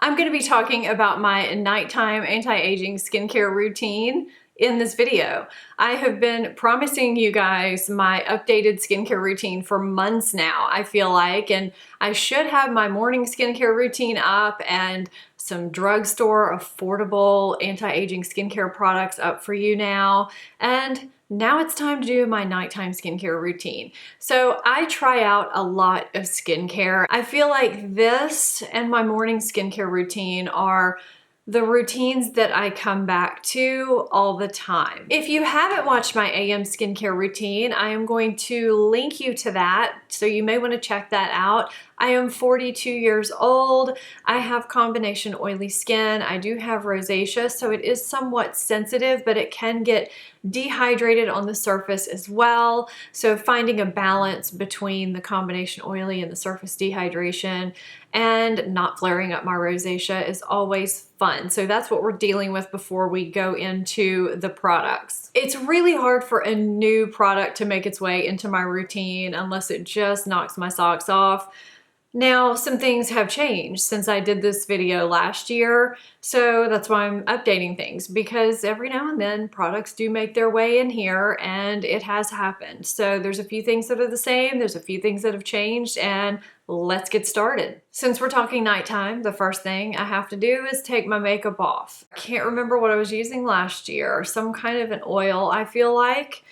I'm going to be talking about my nighttime anti-aging skincare routine in this video. I have been promising you guys my updated skincare routine for months now, I feel like, and I should have my morning skincare routine up and some drugstore affordable anti-aging skincare products up for you now. And now it's time to do my nighttime skincare routine. So I try out a lot of skincare. I feel like this and my morning skincare routine are the routines that I come back to all the time. If you haven't watched my AM skincare routine, I am going to link you to that, so you may want to check that out. I am 42 years old. I have combination oily skin. I do have rosacea, so it is somewhat sensitive, but it can get dehydrated on the surface as well. So finding a balance between the combination oily and the surface dehydration and not flaring up my rosacea is always fun. So that's what we're dealing with before we go into the products. It's really hard for a new product to make its way into my routine unless it just knocks my socks off. Now, some things have changed since I did this video last year, so that's why I'm updating things, because every now and then products do make their way in here, and it has happened. So there's a few things that are the same, there's a few things that have changed, and let's get started. Since we're talking nighttime, the first thing I have to do is take my makeup off. I can't remember what I was using last year, some kind of an oil, I feel like.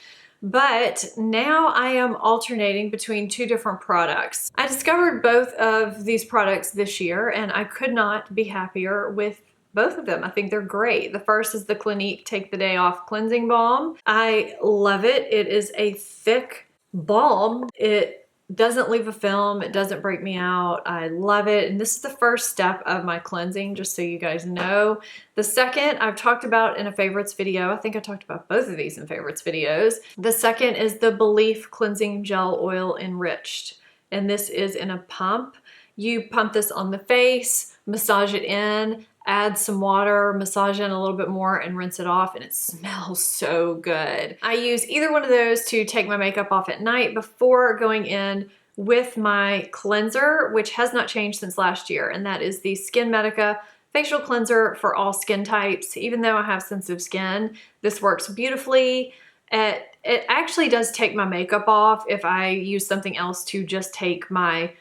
But now I am alternating between two different products. I discovered both of these products this year and I could not be happier with both of them. I think they're great. The first is the Clinique Take the Day Off Cleansing Balm. I love it. It is a thick balm. It doesn't leave a film. It doesn't break me out. I love it. And this is the first step of my cleansing, just so you guys know. The second I've talked about in a favorites video. I think I talked about both of these in favorites videos. The second is the Belif Cleansing Gel Oil Enriched. And this is in a pump. You pump this on the face, massage it in, add some water, massage in a little bit more, and rinse it off, and it smells so good. I use either one of those to take my makeup off at night before going in with my cleanser, which has not changed since last year, and that is the Skinmedica Facial Cleanser for all skin types. Even though I have sensitive skin, this works beautifully. It actually does take my makeup off. If I use something else to just take my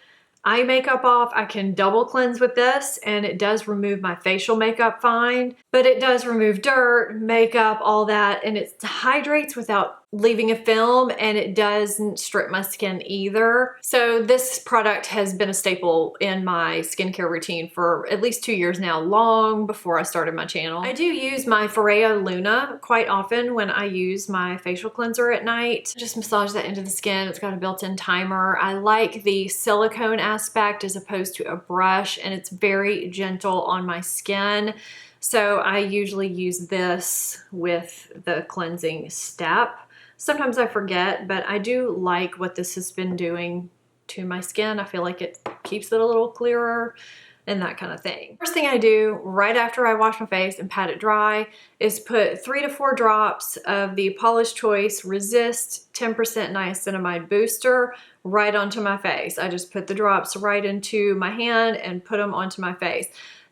eye makeup off, I can double cleanse with this, and it does remove my facial makeup fine, but it does remove dirt, makeup, all that, and it hydrates without leaving a film, and it doesn't strip my skin either. So this product has been a staple in my skincare routine for at least 2 years now, long before I started my channel. I do use my Foreo Luna quite often when I use my facial cleanser at night. Just massage that into the skin. It's got a built-in timer. I like the silicone aspect as opposed to a brush, and it's very gentle on my skin. So I usually use this with the cleansing step. Sometimes I forget, but I do like what this has been doing to my skin. I feel like it keeps it a little clearer and that kind of thing. First thing I do right after I wash my face and pat it dry is put 3 to 4 drops of the Paula's Choice Resist 10% Niacinamide Booster right onto my face. I just put the drops right into my hand and put them onto my face.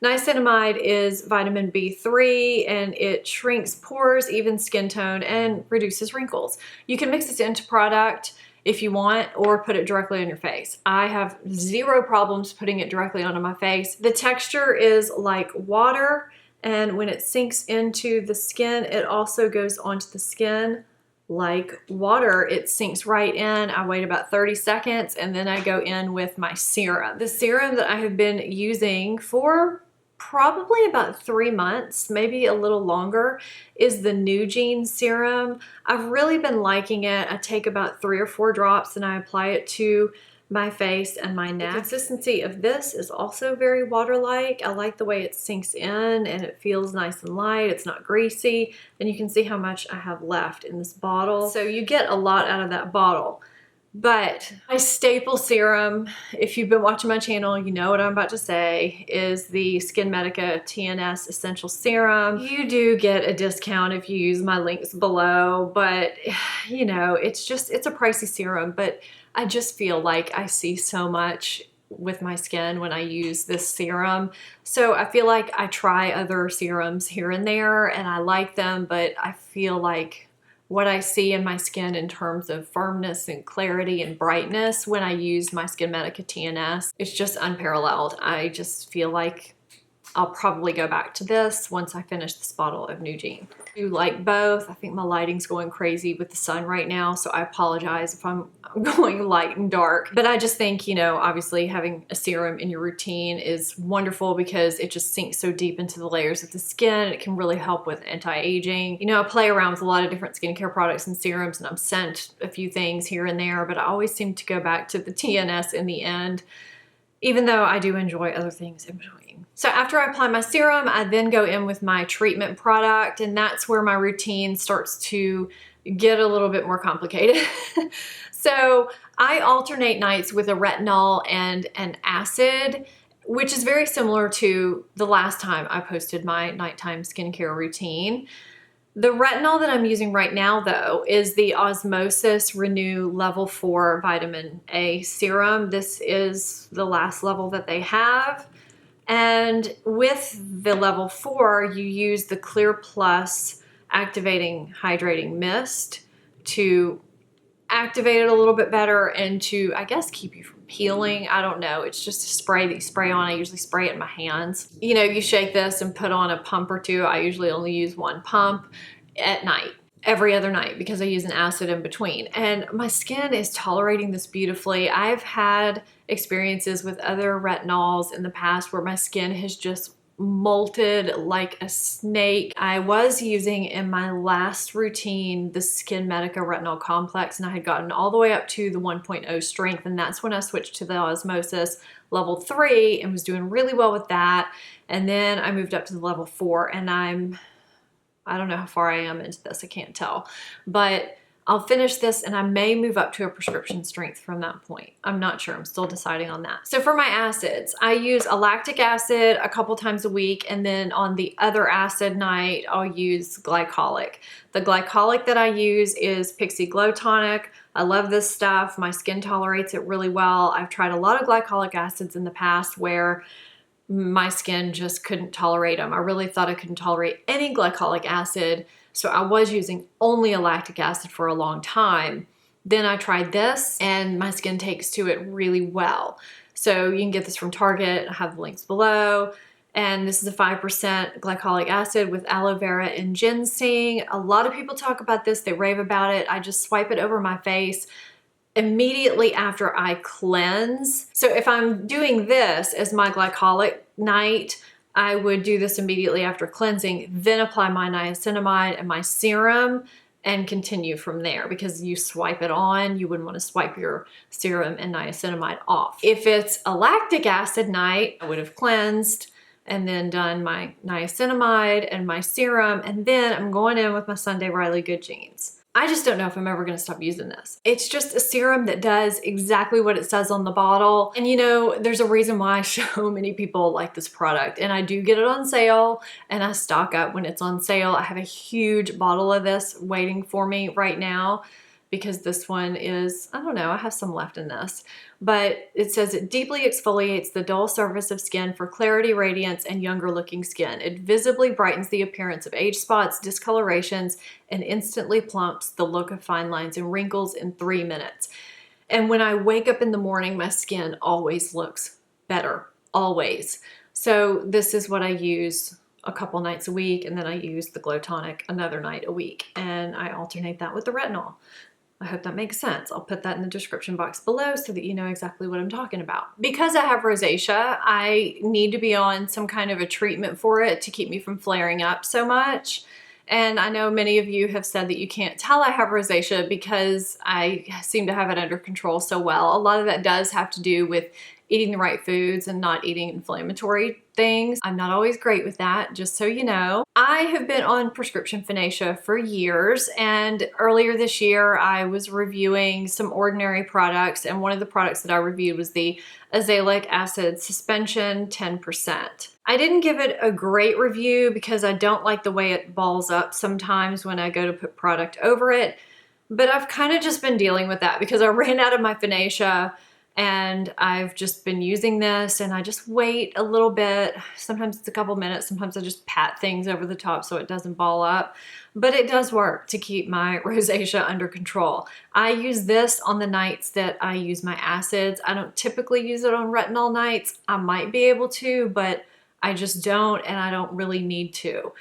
Niacinamide is vitamin B3 and it shrinks pores, evens skin tone, and reduces wrinkles. You can mix this into product if you want, or put it directly on your face. I have zero problems putting it directly onto my face. The texture is like water, and when it sinks into the skin, it also goes onto the skin like water. It sinks right in. I wait about 30 seconds and then I go in with my serum. The serum that I have been using for probably about 3 months, maybe a little longer, is the NuGene serum. I've really been liking it. I take about 3 or 4 drops and I apply it to my face and my neck. The consistency of this is also very water-like. I like the way it sinks in and it feels nice and light. It's not greasy, and you can see how much I have left in this bottle. So you get a lot out of that bottle. But my staple serum, if you've been watching my channel, you know what I'm about to say, is the Skinmedica TNS Essential Serum. You do get a discount if you use my links below, but you know, it's a pricey serum, but I just feel like I see so much with my skin when I use this serum. So I feel like I try other serums here and there and I like them, but I feel like what I see in my skin in terms of firmness and clarity and brightness when I use my Skinmedica TNS, it's just unparalleled. I just feel like I'll probably go back to this once I finish this bottle of Nugene. I do like both. I think my lighting's going crazy with the sun right now, so I apologize if I'm going light and dark. But I just think, you know, obviously having a serum in your routine is wonderful because it just sinks so deep into the layers of the skin. It can really help with anti-aging. You know, I play around with a lot of different skincare products and serums, and I'm sent a few things here and there, but I always seem to go back to the TNS in the end, even though I do enjoy other things in between. So after I apply my serum, I then go in with my treatment product, and that's where my routine starts to get a little bit more complicated. So I alternate nights with a retinol and an acid, which is very similar to the last time I posted my nighttime skincare routine. The retinol that I'm using right now, though, is the Osmosis Renew Level 4 Vitamin A Serum. This is the last level that they have. And with the level 4, you use the Clear Plus Activating Hydrating Mist to activate it a little bit better and to, I guess, keep you from peeling. I don't know. It's just a spray that you spray on. I usually spray it in my hands. You know, you shake this and put on a pump or two. I usually only use one pump at night, every other night, because I use an acid in between. And my skin is tolerating this beautifully. I've had experiences with other retinols in the past where my skin has just molted like a snake. I was using in my last routine the Skinmedica Retinol Complex, and I had gotten all the way up to the 1.0 strength, and that's when I switched to the Osmosis level 3 and was doing really well with that. And then I moved up to the level 4, and I don't know how far I am into this, I can't tell, but I'll finish this and I may move up to a prescription strength from that point. I'm not sure, I'm still deciding on that. So for my acids, I use a lactic acid a couple times a week, and then on the other acid night, I'll use glycolic. The glycolic that I use is Pixie Glow Tonic. I love this stuff. My skin tolerates it really well. I've tried a lot of glycolic acids in the past where my skin just couldn't tolerate them. I really thought I couldn't tolerate any glycolic acid, so I was using only a lactic acid for a long time. Then I tried this and my skin takes to it really well. So you can get this from Target. I have the links below. And this is a 5% glycolic acid with aloe vera and ginseng. A lot of people talk about this. They rave about it. I just swipe it over my face immediately after I cleanse. So if I'm doing this as my glycolic night, I would do this immediately after cleansing, then apply my niacinamide and my serum and continue from there, because you swipe it on, you wouldn't want to swipe your serum and niacinamide off. If it's a lactic acid night, I would have cleansed and then done my niacinamide and my serum, and then I'm going in with my Sunday Riley Good Genes. I just don't know if I'm ever going to stop using this. It's just a serum that does exactly what it says on the bottle. And you know, there's a reason why so many people like this product. And I do get it on sale and I stock up when it's on sale. I have a huge bottle of this waiting for me right now because this one is, I don't know, I have some left in this. But it says it deeply exfoliates the dull surface of skin for clarity, radiance, and younger looking skin. It visibly brightens the appearance of age spots, discolorations, and instantly plumps the look of fine lines and wrinkles in 3 minutes. And when I wake up in the morning, my skin always looks better, always. So this is what I use a couple nights a week, and then I use the Glow Tonic another night a week, and I alternate that with the retinol. I hope that makes sense. I'll put that in the description box below so that you know exactly what I'm talking about. Because I have rosacea, I need to be on some kind of a treatment for it to keep me from flaring up so much. And I know many of you have said that you can't tell I have rosacea because I seem to have it under control so well. A lot of that does have to do with eating the right foods and not eating inflammatory things. I'm not always great with that, just so you know. I have been on prescription Finacea for years, and earlier this year I was reviewing some ordinary products, and one of the products that I reviewed was the azelaic acid suspension 10%. I didn't give it a great review because I don't like the way it balls up sometimes when I go to put product over it, but I've kind of just been dealing with that because I ran out of my Finacea. and I've just been using this, and I just wait a little bit. Sometimes it's a couple minutes, sometimes I just pat things over the top so it doesn't ball up, but it does work to keep my rosacea under control. I use this on the nights that I use my acids. I don't typically use it on retinol nights. I might be able to, but I just don't, and I don't really need to.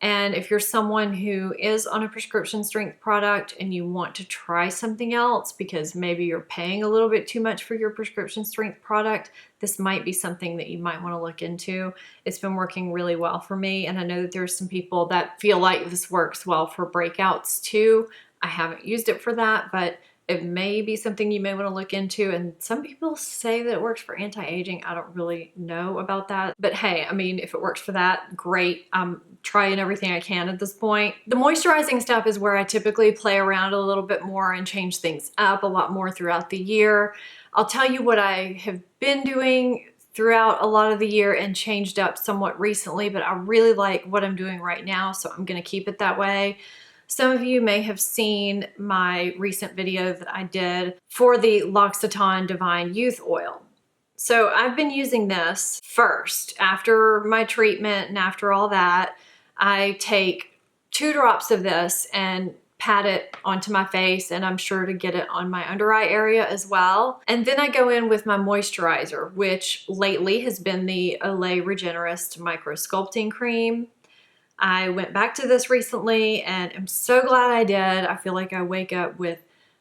And if you're someone who is on a prescription strength product and you want to try something else because maybe you're paying a little bit too much for your prescription strength product, this might be something that you might want to look into. It's been working really well for me, and I know that there's some people that feel like this works well for breakouts too. I haven't used it for that, but it may be something you may want to look into, and some people say that it works for anti-aging. I don't really know about that, but hey, I mean, if it works for that, great. I'm trying everything I can at this point. The moisturizing stuff is where I typically play around a little bit more and change things up a lot more throughout the year. I'll tell you what I have been doing throughout a lot of the year and changed up somewhat recently, but I really like what I'm doing right now, so I'm gonna keep it that way. Some of you may have seen my recent video that I did for the L'Occitane Divine Youth Oil. So I've been using this first. After my treatment and after all that, I take 2 drops of this and pat it onto my face, and I'm sure to get it on my under eye area as well. And then I go in with my moisturizer, which lately has been the Olay Regenerist Micro Sculpting Cream. I went back to this recently and I'm so glad I did. I feel like I wake up with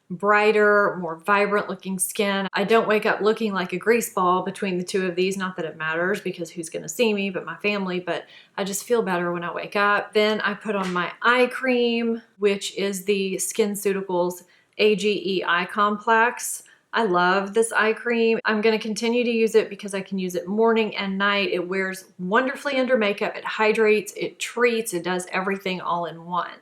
brighter, more vibrant looking skin. I don't wake up looking like a grease ball between the 2 of these. Not that it matters because who's gonna see me but my family, but I just feel better when I wake up. Then I put on my eye cream, which is the SkinCeuticals AGE Eye Complex. I love this eye cream. I'm gonna continue to use it because I can use it morning and night. It wears wonderfully under makeup. It hydrates, it treats, it does everything all in one.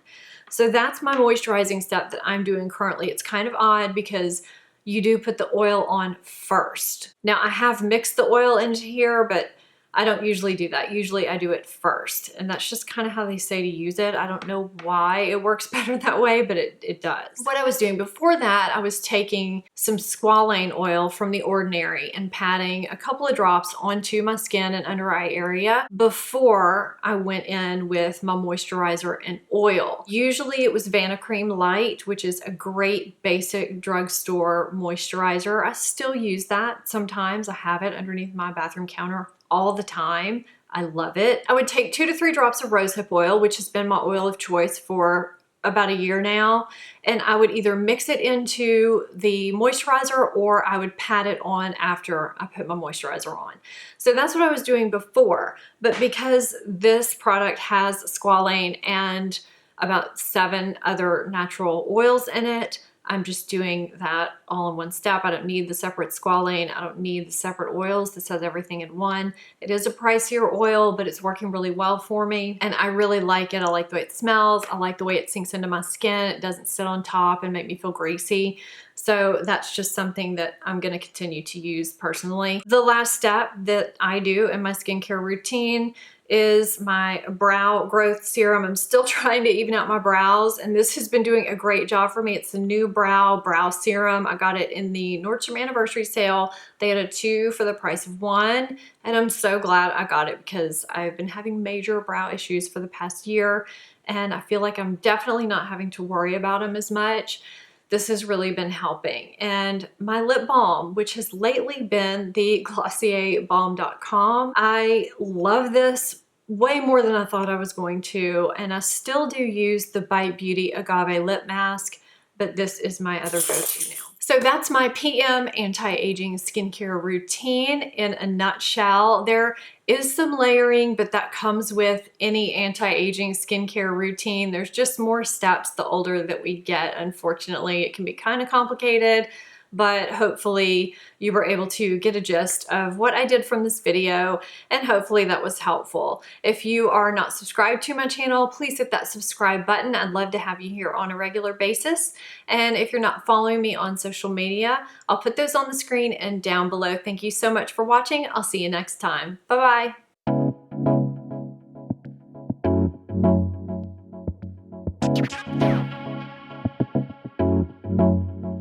So that's my moisturizing step that I'm doing currently. It's kind of odd because you do put the oil on first. Now I have mixed the oil into here, but I don't usually do that. Usually I do it first, and that's just kind of how they say to use it. I don't know why it works better that way, but it does. What I was doing before that, I was taking some squalane oil from The Ordinary and patting a couple of drops onto my skin and under eye area before I went in with my moisturizer and oil. Usually it was Vanicream Light, which is a great basic drugstore moisturizer. I still use that sometimes. I have it underneath my bathroom counter all the time. I love it. I would take 2 to 3 drops of rosehip oil, which has been my oil of choice for about a year now, and I would either mix it into the moisturizer or I would pat it on after I put my moisturizer on. So that's what I was doing before, but because this product has squalane and about 7 other natural oils in it, I'm just doing that all in one step. I don't need the separate squalane. I don't need the separate oils. This has everything in one. It is a pricier oil, but it's working really well for me. And I really like it. I like the way it smells. I like the way it sinks into my skin. It doesn't sit on top and make me feel greasy. So that's just something that I'm gonna continue to use personally. The last step that I do in my skincare routine is my brow growth serum. I'm still trying to even out my brows, and this has been doing a great job for me. It's the new brow serum. I got it in the Nordstrom anniversary sale. They had a 2 for the price of 1, and I'm so glad I got it because I've been having major brow issues for the past year, and I feel like I'm definitely not having to worry about them as much. This has really been helping. And my lip balm, which has lately been the GlossierBalm.com. I love this way more than I thought I was going to, and I still do use the Bite Beauty Agave Lip Mask, but this is my other go-to now. So that's my PM anti-aging skincare routine in a nutshell. There is some layering, but that comes with any anti-aging skincare routine. There's just more steps the older that we get. Unfortunately, it can be kind of complicated, but hopefully you were able to get a gist of what I did from this video, and hopefully that was helpful. If you are not subscribed to my channel, please hit that subscribe button. I'd love to have you here on a regular basis. And if you're not following me on social media, I'll put those on the screen and down below. Thank you so much for watching. I'll see you next time. Bye-bye.